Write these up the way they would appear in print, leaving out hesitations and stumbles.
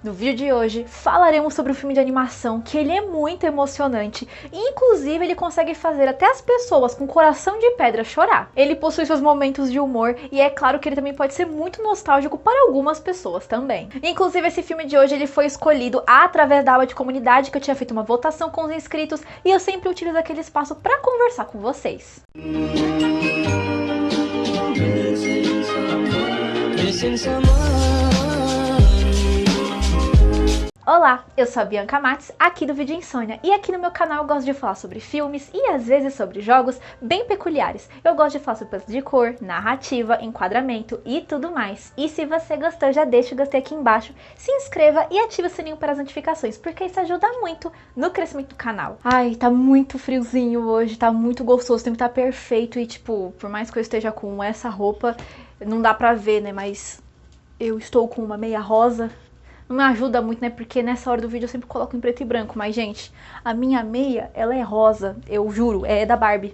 No vídeo de hoje falaremos sobre um filme de animação que ele é muito emocionante e inclusive ele consegue fazer até as pessoas com coração de pedra chorar. Ele possui seus momentos de humor e é claro que ele também pode ser muito nostálgico para algumas pessoas também. Inclusive esse filme de hoje ele foi escolhido através da aba de comunidade, que eu tinha feito uma votação com os inscritos e eu sempre utilizo aquele espaço para conversar com vocês. Olá, eu sou a Bianca Matos, aqui do Vídeo Insônia, e aqui no meu canal eu gosto de falar sobre filmes e às vezes sobre jogos bem peculiares. Eu gosto de falar sobre peças de cor, narrativa, enquadramento e tudo mais. E se você gostou, já deixa o gostei aqui embaixo, se inscreva e ative o sininho para as notificações, porque isso ajuda muito no crescimento do canal. Ai, tá muito friozinho hoje, tá muito gostoso, o tempo tá perfeito e tipo, por mais que eu esteja com essa roupa, não dá pra ver, né, mas eu estou com uma meia rosa. Não me ajuda muito, né, porque nessa hora do vídeo eu sempre coloco em preto e branco, mas gente, a minha meia, ela é rosa, eu juro, é da Barbie.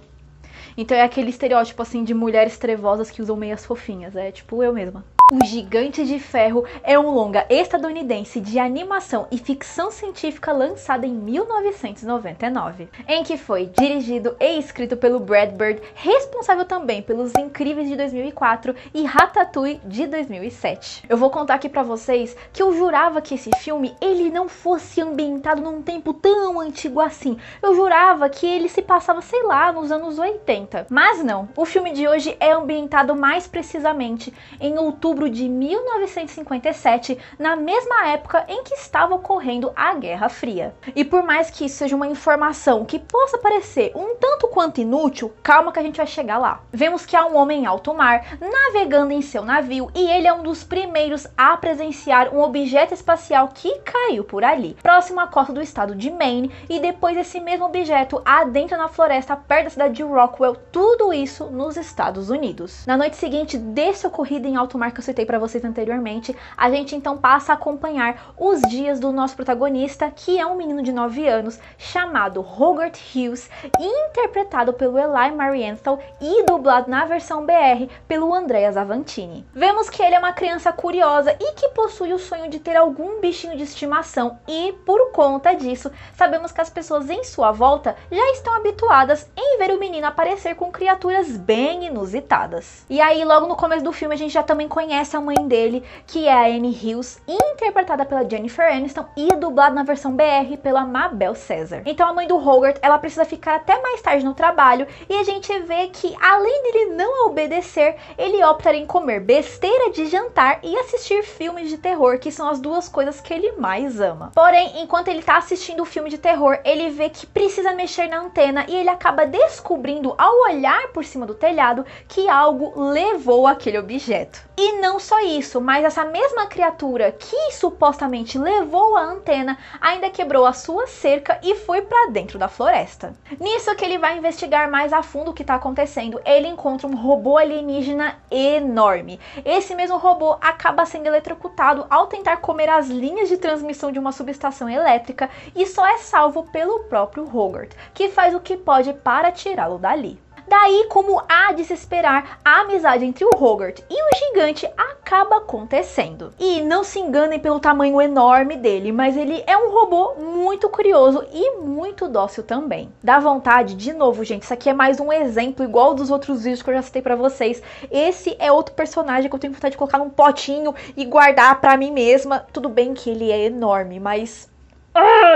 Então é aquele estereótipo assim de mulheres trevosas que usam meias fofinhas, é tipo eu mesma. O Gigante de Ferro é um longa estadunidense de animação e ficção científica lançado em 1999, em que foi dirigido e escrito pelo Brad Bird, responsável também pelos Incríveis de 2004 e Ratatouille de 2007. Eu vou contar aqui pra vocês que eu jurava que esse filme ele não fosse ambientado num tempo tão antigo assim. Eu jurava que ele se passava, sei lá, nos anos 80. Mas não, o filme de hoje é ambientado mais precisamente em outubro de 1957, na mesma época em que estava ocorrendo a Guerra Fria. E por mais que isso seja uma informação que possa parecer um tanto quanto inútil, calma que a gente vai chegar lá. Vemos que há um homem em alto mar, navegando em seu navio, e ele é um dos primeiros a presenciar um objeto espacial que caiu por ali, próximo à costa do estado de Maine, e depois esse mesmo objeto adentra na floresta perto da cidade de Rockwell, tudo isso nos Estados Unidos. Na noite seguinte desse ocorrido em alto mar que eu citei para vocês anteriormente, a gente então passa a acompanhar os dias do nosso protagonista, que é um menino de 9 anos chamado Hogarth Hughes, interpretado pelo Eli Marienthal e dublado na versão BR pelo Andrea Zavantini. Vemos que ele é uma criança curiosa e que possui o sonho de ter algum bichinho de estimação e, por conta disso, sabemos que as pessoas em sua volta já estão habituadas em ver o menino aparecer com criaturas bem inusitadas. E aí, logo no começo do filme, a gente já também conhece a mãe dele, que é a Annie Hughes, interpretada pela Jennifer Aniston e dublada na versão BR pela Mabel César. Então a mãe do Hogarth, ela precisa ficar até mais tarde no trabalho e a gente vê que, além dele não obedecer, ele opta em comer besteira de jantar e assistir filmes de terror, que são as duas coisas que ele mais ama. Porém, enquanto ele tá assistindo o filme de terror, ele vê que precisa mexer na antena e ele acaba descobrindo, ao olhar por cima do telhado, que algo levou aquele objeto. E não só isso, mas essa mesma criatura que supostamente levou a antena ainda quebrou a sua cerca e foi para dentro da floresta. Nisso que ele vai investigar mais a fundo o que está acontecendo, ele encontra um robô alienígena enorme. Esse mesmo robô acaba sendo eletrocutado ao tentar comer as linhas de transmissão de uma subestação elétrica e só é salvo pelo próprio Hogarth, que faz o que pode para tirá-lo dali. Daí, como há de se esperar, a amizade entre o Hogarth e o gigante acaba acontecendo. E não se enganem pelo tamanho enorme dele, mas ele é um robô muito curioso e muito dócil também. Dá vontade, de novo, gente, isso aqui é mais um exemplo igual dos outros vídeos que eu já citei pra vocês. Esse é outro personagem que eu tenho vontade de colocar num potinho e guardar pra mim mesma. Tudo bem que ele é enorme, mas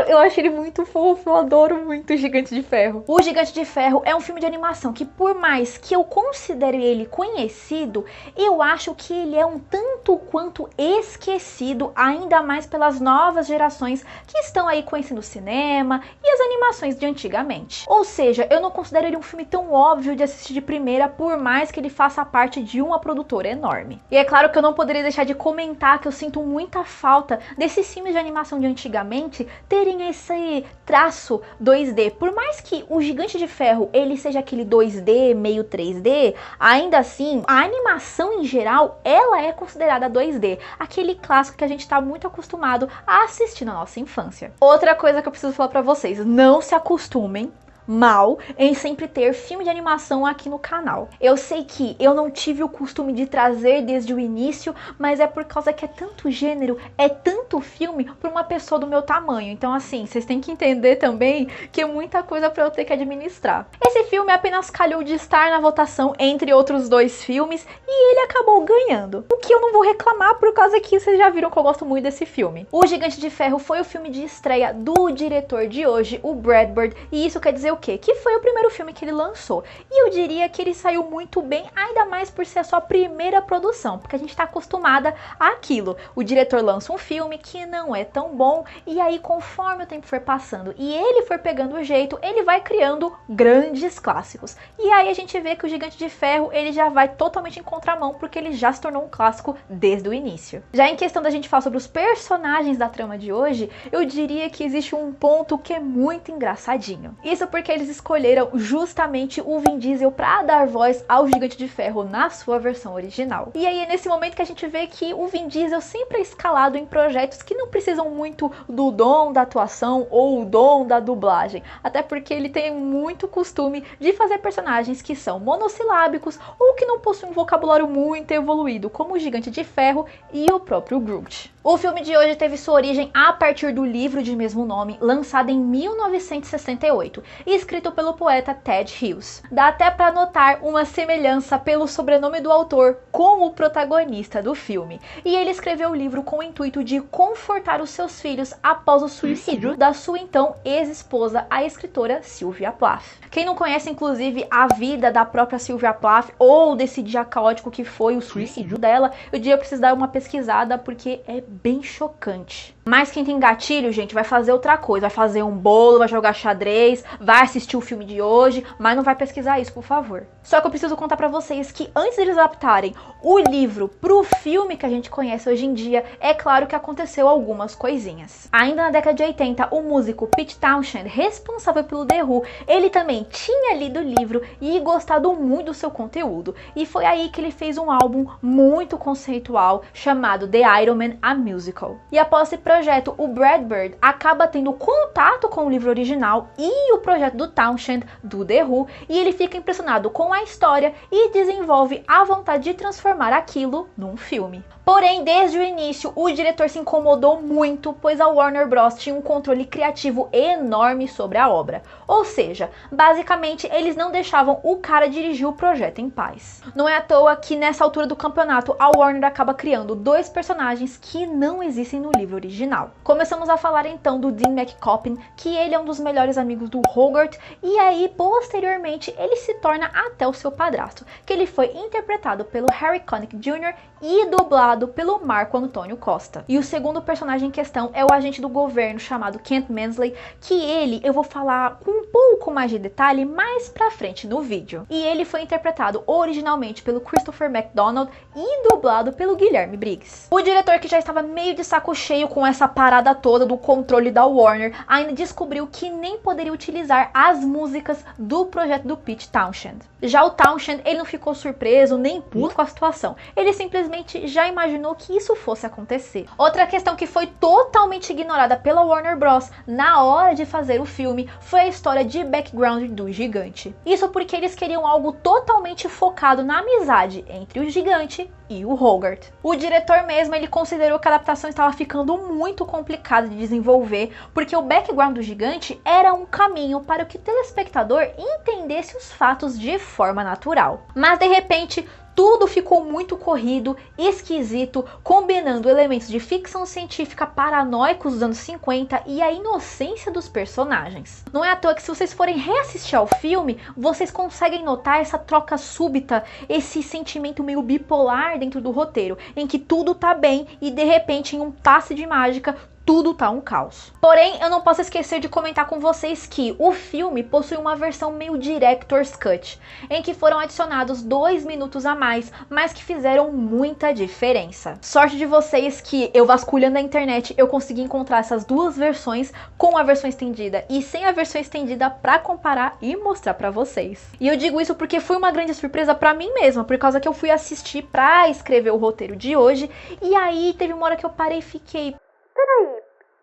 eu acho ele muito fofo, eu adoro muito o Gigante de Ferro. O Gigante de Ferro é um filme de animação que, por mais que eu considere ele conhecido, eu acho que ele é um tanto quanto esquecido, ainda mais pelas novas gerações que estão aí conhecendo o cinema e as animações de antigamente. Ou seja, eu não considero ele um filme tão óbvio de assistir de primeira, por mais que ele faça parte de uma produtora enorme. E é claro que eu não poderia deixar de comentar que eu sinto muita falta desses filmes de animação de antigamente terem esse traço 2D. Por mais que o Gigante de Ferro ele seja aquele 2D, meio 3D, ainda assim, a animação em geral, ela é considerada 2D. Aquele clássico que a gente está muito acostumado a assistir na nossa infância. Outra coisa que eu preciso falar pra vocês, não se acostumem mal em sempre ter filme de animação aqui no canal. Eu sei que eu não tive o costume de trazer desde o início, mas é por causa que é tanto gênero, é tanto filme para uma pessoa do meu tamanho. Então assim, vocês têm que entender também que é muita coisa para eu ter que administrar. Esse filme apenas calhou de estar na votação entre outros dois filmes e ele acabou ganhando. O que eu não vou reclamar por causa que vocês já viram que eu gosto muito desse filme. O Gigante de Ferro foi o filme de estreia do diretor de hoje, o Brad Bird, e isso quer dizer o quê? Que foi o primeiro filme que ele lançou. E eu diria que ele saiu muito bem, ainda mais por ser a sua primeira produção, porque a gente tá acostumada àquilo. O diretor lança um filme que não é tão bom, e aí conforme o tempo for passando e ele for pegando o jeito, ele vai criando grandes clássicos. E aí a gente vê que o Gigante de Ferro, ele já vai totalmente em contramão, porque ele já se tornou um clássico desde o início. Já em questão da gente falar sobre os personagens da trama de hoje, eu diria que existe um ponto que é muito engraçadinho. Isso porque eles escolheram justamente o Vin Diesel para dar voz ao Gigante de Ferro na sua versão original. E aí é nesse momento que a gente vê que o Vin Diesel sempre é escalado em projetos que não precisam muito do dom da atuação ou o dom da dublagem, até porque ele tem muito costume de fazer personagens que são monossilábicos ou que não possuem um vocabulário muito evoluído, como o Gigante de Ferro e o próprio Groot. O filme de hoje teve sua origem a partir do livro de mesmo nome, lançado em 1968, e escrito pelo poeta Ted Hughes. Dá até para notar uma semelhança pelo sobrenome do autor com o protagonista do filme. E ele escreveu o livro com o intuito de confortar os seus filhos após o suicídio da sua então ex-esposa, a escritora Sylvia Plath. Quem não conhece, inclusive, a vida da própria Sylvia Plath ou desse dia caótico que foi o suicídio dela, eu diria que precisa dar uma pesquisada porque é bem chocante. Mas quem tem gatilho, gente, vai fazer outra coisa. Vai fazer um bolo, vai jogar xadrez, vai assistir o filme de hoje, mas não vai pesquisar isso, por favor. Só que eu preciso contar pra vocês que antes deles adaptarem o livro pro filme que a gente conhece hoje em dia, é claro que aconteceu algumas coisinhas. Ainda na década de 80, o músico Pete Townshend, responsável pelo The Who, ele também tinha lido o livro e gostado muito do seu conteúdo. E foi aí que ele fez um álbum muito conceitual chamado The Iron Man, a Musical. E após esse projeto, o Brad Bird acaba tendo contato com o livro original e o projeto do Townshend, do The Who, e ele fica impressionado com a história e desenvolve a vontade de transformar aquilo num filme. Porém, desde o início, o diretor se incomodou muito, pois a Warner Bros. Tinha um controle criativo enorme sobre a obra. Ou seja, basicamente, eles não deixavam o cara dirigir o projeto em paz. Não é à toa que nessa altura do campeonato, a Warner acaba criando dois personagens que não existem no livro original. Começamos a falar então do Dean McCoppin, que ele é um dos melhores amigos do Hogarth, e aí, posteriormente, ele se torna até o seu padrasto, que ele foi interpretado pelo Harry Connick Jr. e dublado pelo Marco Antônio Costa. E o segundo personagem em questão é o agente do governo chamado Kent Mansley, que ele eu vou falar com um pouco mais de detalhe mais pra frente no vídeo. E ele foi interpretado originalmente pelo Christopher McDonald e dublado pelo Guilherme Briggs. O diretor, que já estava meio de saco cheio com essa parada toda do controle da Warner, ainda descobriu que nem poderia utilizar as músicas do projeto do Pete Townshend. Já o Townshend, ele não ficou surpreso nem puto com a situação. Ele simplesmente já imaginou que isso fosse acontecer. Outra questão que foi totalmente ignorada pela Warner Bros. Na hora de fazer o filme foi a história de background do gigante. Isso porque eles queriam algo totalmente focado na amizade entre o gigante e o Hogarth. O diretor mesmo, ele considerou que a adaptação estava ficando muito complicada de desenvolver, porque o background do gigante era um caminho para que o telespectador entendesse os fatos de forma natural. Mas de repente, tudo ficou muito corrido, esquisito, combinando elementos de ficção científica paranoicos dos anos 50 e a inocência dos personagens. Não é à toa que se vocês forem reassistir ao filme, vocês conseguem notar essa troca súbita, esse sentimento meio bipolar dentro do roteiro, em que tudo tá bem e de repente em um passe de mágica, tudo tá um caos. Porém, eu não posso esquecer de comentar com vocês que o filme possui uma versão meio Director's Cut, em que foram adicionados 2 minutos a mais, mas que fizeram muita diferença. Sorte de vocês que eu vasculhando a internet, eu consegui encontrar essas duas versões, com a versão estendida e sem a versão estendida, pra comparar e mostrar pra vocês. E eu digo isso porque foi uma grande surpresa pra mim mesma, por causa que eu fui assistir pra escrever o roteiro de hoje, e aí teve uma hora que eu parei e fiquei: peraí,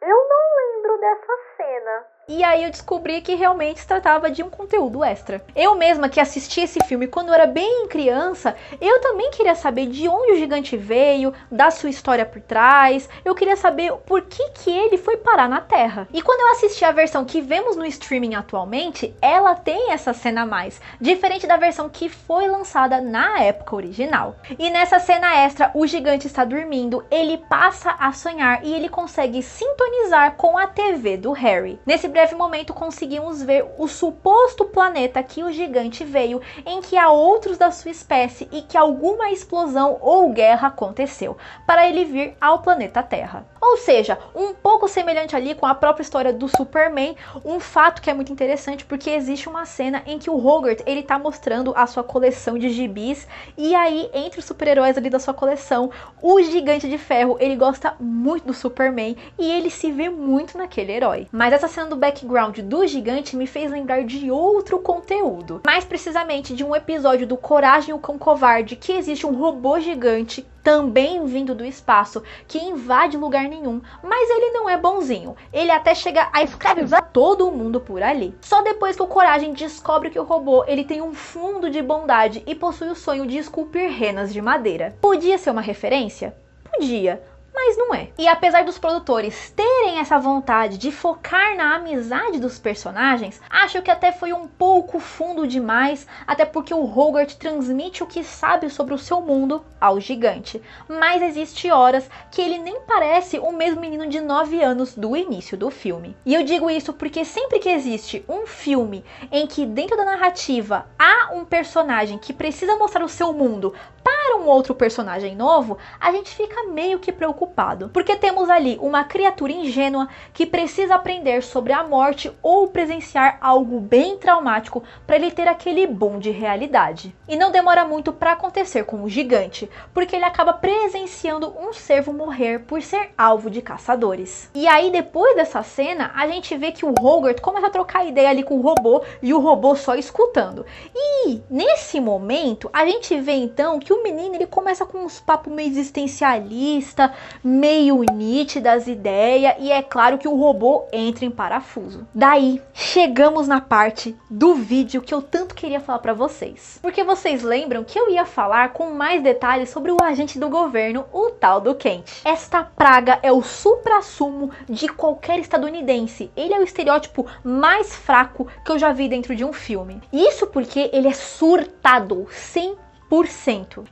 eu não lembro dessa cena. E aí eu descobri que realmente se tratava de um conteúdo extra. Eu mesma que assisti esse filme quando eu era bem criança, eu também queria saber de onde o gigante veio, da sua história por trás, eu queria saber por que ele foi parar na Terra. E quando eu assisti a versão que vemos no streaming atualmente, ela tem essa cena a mais, diferente da versão que foi lançada na época original. E nessa cena extra, o gigante está dormindo, ele passa a sonhar e ele consegue sintonizar com a TV do Harry. Nesse breve momento conseguimos ver o suposto planeta que o gigante veio, em que há outros da sua espécie e que alguma explosão ou guerra aconteceu, para ele vir ao planeta Terra. Ou seja, um pouco semelhante ali com a própria história do Superman, um fato que é muito interessante porque existe uma cena em que o Hogarth, ele tá mostrando a sua coleção de gibis, e aí entre os super-heróis ali da sua coleção, o Gigante de Ferro, ele gosta muito do Superman e ele se vê muito naquele herói. Mas essa cena do background do gigante me fez lembrar de outro conteúdo, mais precisamente de um episódio do Coragem, o Cão Covarde, que existe um robô gigante também vindo do espaço, que invade lugar nenhum, mas ele não é bonzinho, ele até chega a escravizar todo mundo por ali. Só depois que o Coragem descobre que o robô, ele tem um fundo de bondade e possui o sonho de esculpir renas de madeira. Podia ser uma referência? Podia. Mas não é. E apesar dos produtores terem essa vontade de focar na amizade dos personagens, acho que até foi um pouco fundo demais, até porque o Hogarth transmite o que sabe sobre o seu mundo ao gigante. Mas existe horas que ele nem parece o mesmo menino de 9 anos do início do filme. E eu digo isso porque sempre que existe um filme em que dentro da narrativa há um personagem que precisa mostrar o seu mundo para um outro personagem novo, a gente fica meio que preocupado, porque temos ali uma criatura ingênua que precisa aprender sobre a morte ou presenciar algo bem traumático para ele ter aquele boom de realidade. E não demora muito para acontecer com o gigante, porque ele acaba presenciando um cervo morrer por ser alvo de caçadores. E aí depois dessa cena, a gente vê que o Hogarth começa a trocar ideia ali com o robô e o robô só escutando. E nesse momento, a gente vê então que o menino, ele começa com uns papos meio existencialista, meio nítidas ideias, e é claro que o robô entra em parafuso. Daí, chegamos na parte do vídeo que eu tanto queria falar pra vocês. Porque vocês lembram que eu ia falar com mais detalhes sobre o agente do governo, o tal do Kent. Esta praga é o suprassumo de qualquer estadunidense. Ele é o estereótipo mais fraco que eu já vi dentro de um filme. Isso porque ele é surtado, 100%.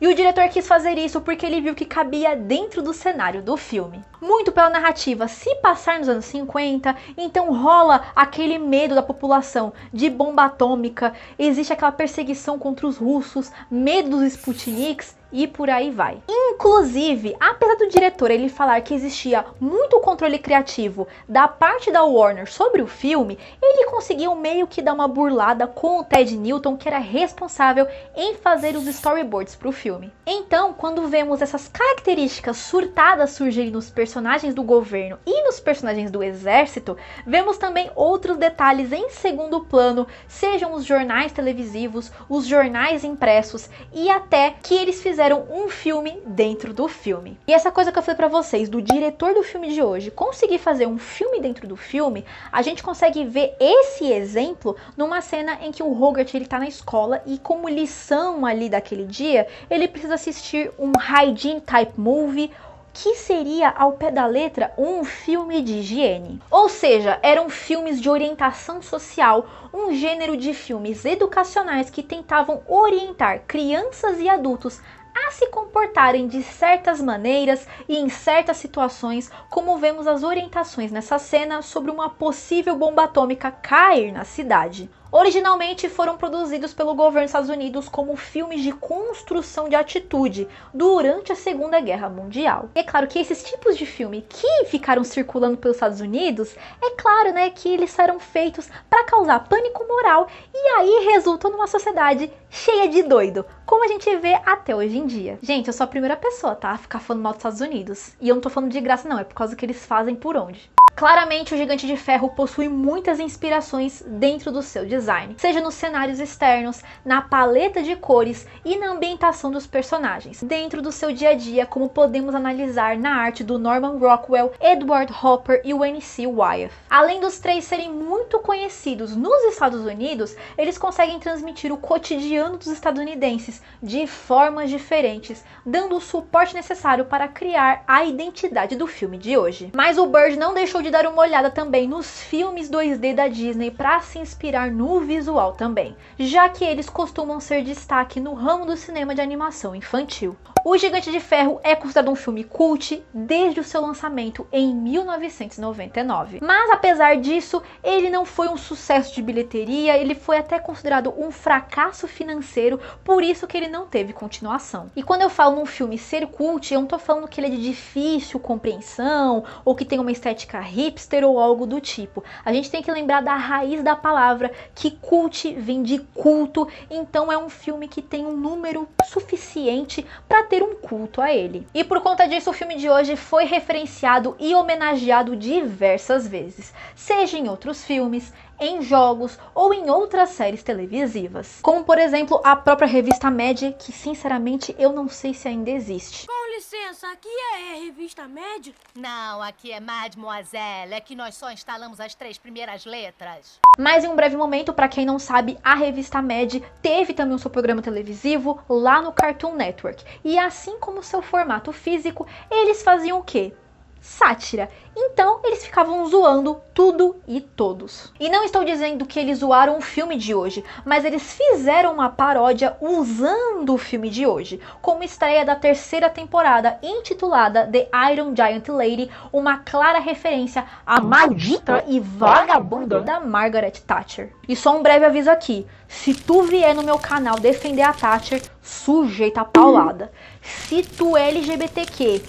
E o diretor quis fazer isso porque ele viu que cabia dentro do cenário do filme. Muito pela narrativa se passar nos anos 50, então rola aquele medo da população de bomba atômica, existe aquela perseguição contra os russos, medo dos Sputniks e por aí vai. Inclusive, apesar do diretor ele falar que existia muito controle criativo da parte da Warner sobre o filme, ele conseguiu meio que dar uma burlada com o Ted Newton, que era responsável em fazer os storyboards para o filme. Então, quando vemos essas características surtadas surgirem nos personagens do governo e nos personagens do exército, vemos também outros detalhes em segundo plano, sejam os jornais televisivos, os jornais impressos e até que eles fizeram um filme dentro do filme. E essa coisa que eu falei pra vocês, do diretor do filme de hoje conseguir fazer um filme dentro do filme, a gente consegue ver esse exemplo numa cena em que o Hogarth, ele tá na escola e como lição ali daquele dia, ele precisa assistir um hygiene type movie, que seria, ao pé da letra, um filme de higiene. Ou seja, eram filmes de orientação social, um gênero de filmes educacionais que tentavam orientar crianças e adultos a se comportarem de certas maneiras e em certas situações, como vemos as orientações nessa cena sobre uma possível bomba atômica cair na cidade. Originalmente foram produzidos pelo governo dos Estados Unidos como filmes de construção de atitude durante a Segunda Guerra Mundial. E é claro que esses tipos de filme que ficaram circulando pelos Estados Unidos, é claro, né, que eles eram feitos para causar pânico moral e aí resultam numa sociedade cheia de doido, como a gente vê até hoje em dia. Gente, eu sou a primeira pessoa, tá, a ficar falando mal dos Estados Unidos. E eu não tô falando de graça não, é por causa que eles fazem por onde. Claramente, o Gigante de Ferro possui muitas inspirações dentro do seu design, seja nos cenários externos, na paleta de cores e na ambientação dos personagens, dentro do seu dia a dia, como podemos analisar na arte do Norman Rockwell, Edward Hopper e o N.C. Wyeth. Além dos três serem muito conhecidos nos Estados Unidos, eles conseguem transmitir o cotidiano dos estadunidenses de formas diferentes, dando o suporte necessário para criar a identidade do filme de hoje. Mas o Bird não deixou de dar uma olhada também nos filmes 2D da Disney para se inspirar no visual também, já que eles costumam ser destaque no ramo do cinema de animação infantil. O Gigante de Ferro é considerado um filme cult desde o seu lançamento em 1999. Mas apesar disso, ele não foi um sucesso de bilheteria, ele foi até considerado um fracasso financeiro, por isso que ele não teve continuação. E quando eu falo num filme ser cult, eu não tô falando que ele é de difícil compreensão, ou que tem uma estética hipster ou algo do tipo. A gente tem que lembrar da raiz da palavra, que cult vem de culto, então é um filme que tem um número suficiente para ter um culto a ele. E por conta disso, o filme de hoje foi referenciado e homenageado diversas vezes, seja em outros filmes, em jogos ou em outras séries televisivas. Como por exemplo a própria revista Mad, que sinceramente eu não sei se ainda existe. Com licença, aqui é a revista Mad? Não, aqui é Mademoiselle, é que nós só instalamos as 3 primeiras letras. Mas em um breve momento, para quem não sabe, a revista Mad teve também o seu programa televisivo lá no Cartoon Network. E assim como seu formato físico, eles faziam o quê? Sátira. Então eles ficavam zoando tudo e todos. E não estou dizendo que eles zoaram o filme de hoje, mas eles fizeram uma paródia usando o filme de hoje, como estreia da 3ª temporada, intitulada The Iron Giant Lady, uma clara referência à maldita e vagabunda da Margaret Thatcher. E só um breve aviso aqui, se tu vier no meu canal defender a Thatcher, sujeita a paulada. Se tu é LGBTQ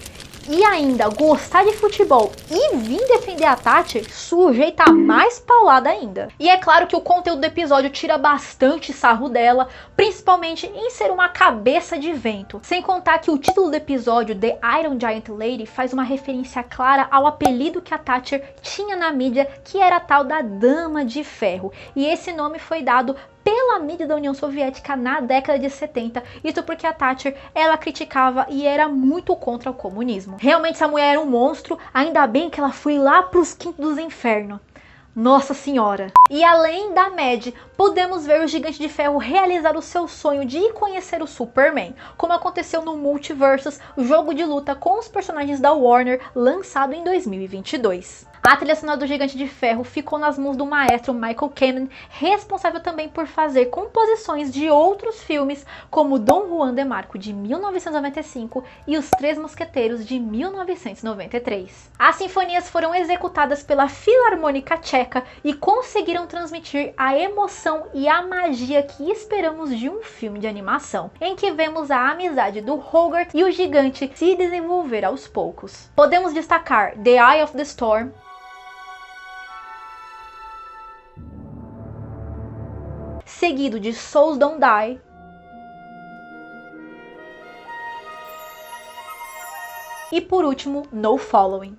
e ainda gostar de futebol e vir defender a Thatcher, sujeita a mais paulada ainda. E é claro que o conteúdo do episódio tira bastante sarro dela, principalmente em ser uma cabeça de vento. Sem contar que o título do episódio, The Iron Giant Lady, faz uma referência clara ao apelido que a Thatcher tinha na mídia, que era a tal da Dama de Ferro. E esse nome foi dado pela mídia da União Soviética na década de 70, isso porque a Thatcher, ela criticava e era muito contra o comunismo. Realmente essa mulher era um monstro, ainda bem que ela foi lá pros quintos dos infernos. Nossa senhora! E além da Mad, podemos ver o Gigante de Ferro realizar o seu sonho de ir conhecer o Superman, como aconteceu no Multiversus, o jogo de luta com os personagens da Warner, lançado em 2022. A trilha sonora do Gigante de Ferro ficou nas mãos do maestro Michael Kamen, responsável também por fazer composições de outros filmes, como Dom Juan de Marco, de 1995, e Os Três Mosqueteiros, de 1993. As sinfonias foram executadas pela Filarmônica Tcheca e conseguiram transmitir a emoção e a magia que esperamos de um filme de animação, em que vemos a amizade do Hogarth e o gigante se desenvolver aos poucos. Podemos destacar The Eye of the Storm, seguido de Souls Don't Die, e por último, No Following.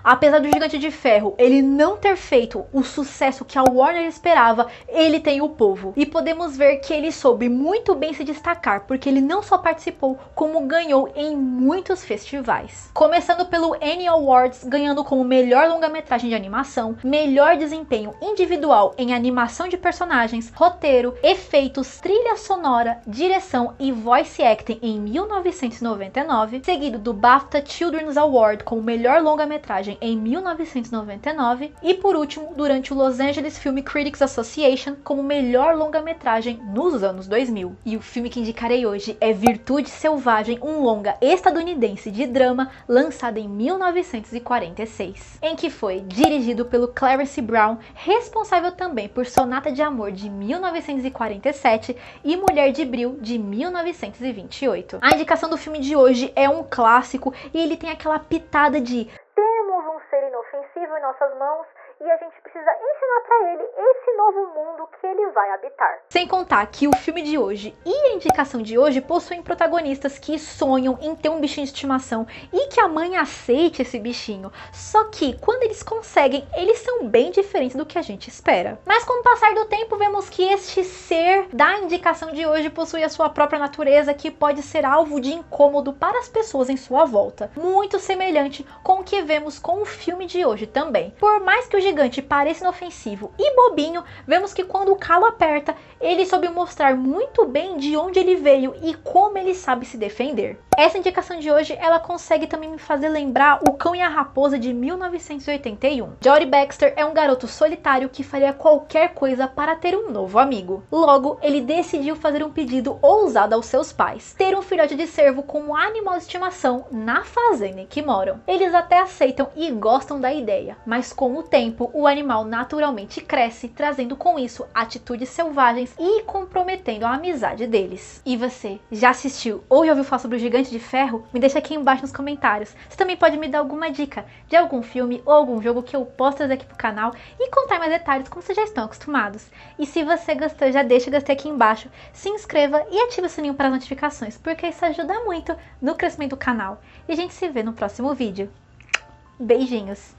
Apesar do Gigante de Ferro ele não ter feito o sucesso que a Warner esperava, ele tem o povo. E podemos ver que ele soube muito bem se destacar, porque ele não só participou, como ganhou em muitos festivais. Começando pelo Annie Awards, ganhando como melhor longa-metragem de animação, melhor desempenho individual em animação de personagens, roteiro, efeitos, trilha sonora, direção e voice acting em 1999, seguido do BAFTA Children's Award como melhor longa-metragem em 1999 e por último durante o Los Angeles Film Critics Association como melhor longa-metragem nos anos 2000. E o filme que indicarei hoje é Virtude Selvagem, um longa estadunidense de drama lançado em 1946, em que foi dirigido pelo Clarence Brown, responsável também por Sonata de Amor de 1947 e Mulher de Bril de 1928. A indicação do filme de hoje é um clássico e ele tem aquela pitada de temos um ser inofensivo em nossas mãos e a gente precisa ensinar para ele esse novo mundo que ele vai habitar. Sem contar que o filme de hoje e a indicação de hoje possuem protagonistas que sonham em ter um bichinho de estimação e que a mãe aceite esse bichinho. Só que quando eles conseguem, eles são bem diferentes do que a gente espera. Mas com o passar do tempo, vemos que este ser da indicação de hoje possui a sua própria natureza, que pode ser alvo de incômodo para as pessoas em sua volta. Muito semelhante com o que vemos com o filme de hoje também. Por mais que o gigante pareça inofensivo e bobinho, vemos que quando o calo aperta, ele soube mostrar muito bem de onde ele veio e como ele sabe se defender. Essa indicação de hoje, ela consegue também me fazer lembrar O Cão e a Raposa de 1981. Jodie Baxter é um garoto solitário que faria qualquer coisa para ter um novo amigo. Logo, ele decidiu fazer um pedido ousado aos seus pais: ter um filhote de cervo como animal de estimação na fazenda em que moram. Eles até aceitam e gostam da ideia, mas com o tempo, o animal naturalmente cresce, trazendo com isso atitudes selvagens e comprometendo a amizade deles. E você, já assistiu ou já ouviu falar sobre o Gigante de Ferro? Me deixa aqui embaixo nos comentários. Você também pode me dar alguma dica de algum filme ou algum jogo que eu posso trazer aqui pro canal e contar mais detalhes como vocês já estão acostumados. E se você gostou, já deixa o gostei aqui embaixo, se inscreva e ative o sininho para as notificações, porque isso ajuda muito no crescimento do canal. E a gente se vê no próximo vídeo. Beijinhos!